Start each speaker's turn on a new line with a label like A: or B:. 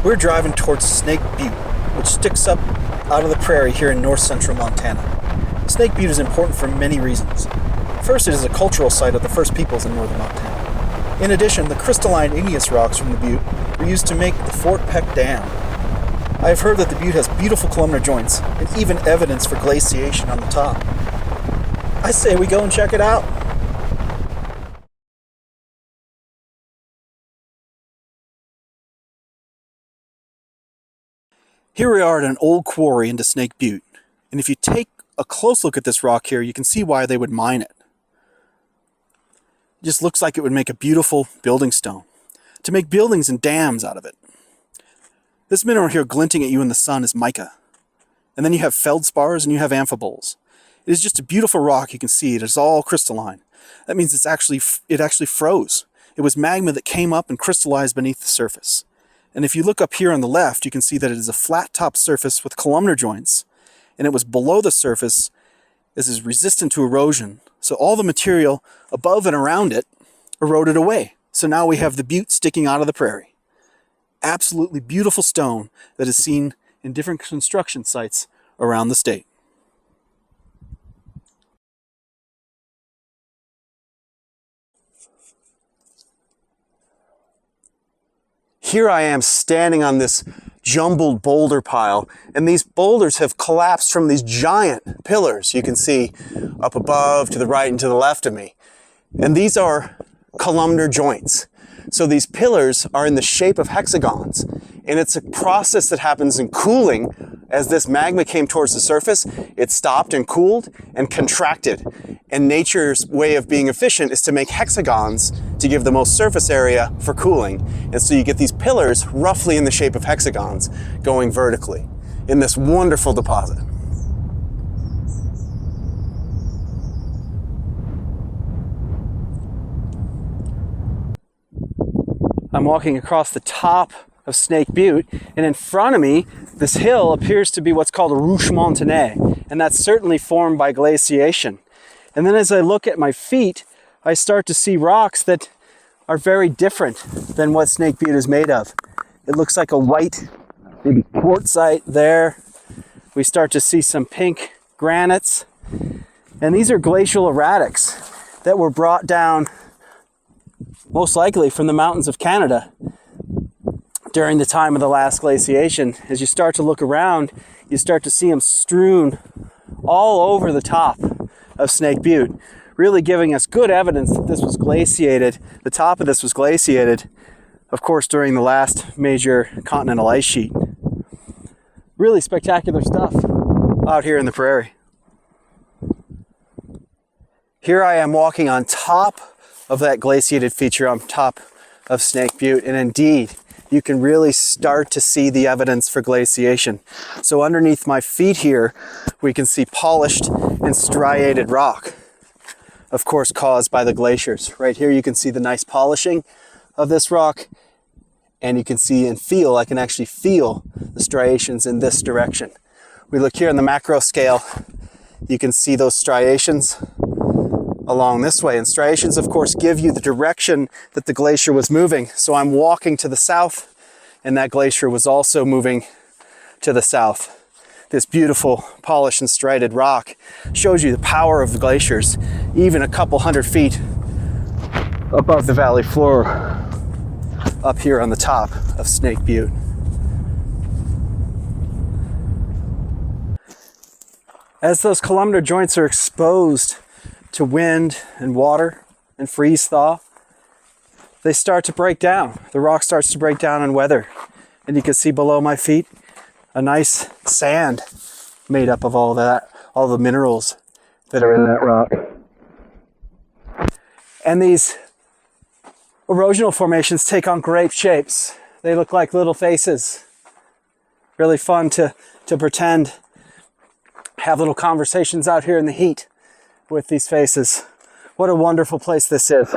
A: We're driving towards Snake Butte, which sticks up out of the prairie here in north central Montana. Snake Butte is important for many reasons. First, it is a cultural site of the first peoples in northern Montana. In addition, the crystalline igneous rocks from the butte were used to make the Fort Peck Dam. I have heard that the butte has beautiful columnar joints and even evidence for glaciation on the top. I say we go and check it out. Here we are at an old quarry into Snake Butte, and if you take a close look at this rock here, you can see why they would mine it. It just looks like it would make a beautiful building stone, to make buildings and dams out of it. This mineral here glinting at you in the sun is mica. And then you have feldspars and you have amphiboles. It is just a beautiful rock. You can see it is all crystalline. That means it actually froze. It was magma that came up and crystallized beneath the surface. And if you look up here on the left, you can see that it is a flat top surface with columnar joints. And it was below the surface. This is resistant to erosion. So all the material above and around it eroded away. So now we have the butte sticking out of the prairie. Absolutely beautiful stone that is seen in different construction sites around the state. Here I am standing on this jumbled boulder pile, and these boulders have collapsed from these giant pillars you can see up above, to the right, and to the left of me. And these are columnar joints. So these pillars are in the shape of hexagons, and it's a process that happens in cooling. As this magma came towards the surface, it stopped and cooled and contracted. And nature's way of being efficient is to make hexagons to give the most surface area for cooling. And so you get these pillars roughly in the shape of hexagons going vertically in this wonderful deposit. I'm walking across the top of Snake Butte, and in front of me, this hill appears to be what's called a roche montanée, and that's certainly formed by glaciation. And then as I look at my feet, I start to see rocks that are very different than what Snake Butte is made of. It looks like a white, maybe quartzite there. We start to see some pink granites, and these are glacial erratics that were brought down most likely from the mountains of Canada during the time of the last glaciation. As you start to look around, you start to see them strewn all over the top of Snake Butte, really giving us good evidence that this was glaciated. The top of this was glaciated, of course, during the last major continental ice sheet. Really spectacular stuff out here in the prairie. Here I am walking on top of that glaciated feature on top of Snake Butte, and indeed you can really start to see the evidence for glaciation. So underneath my feet here we can see polished and striated rock, of course caused by the glaciers. Right here you can see the nice polishing of this rock, and you can see and feel, I can actually feel the striations in this direction. We look here on the macro scale, you can see those striations along this way, and striations of course give you the direction that the glacier was moving. So I'm walking to the south, and that glacier was also moving to the south. This beautiful polished and striated rock shows you the power of the glaciers, even a couple hundred feet above the valley floor up here on the top of Snake Butte. As those columnar joints are exposed to wind and water and freeze thaw, they start to break down. The rock starts to break down and weather. And you can see below my feet a nice sand made up of all that, all the minerals that are in that rock. And these erosional formations take on great shapes. They look like little faces. Really fun to pretend, have little conversations out here in the heat with these faces. What a wonderful place this is.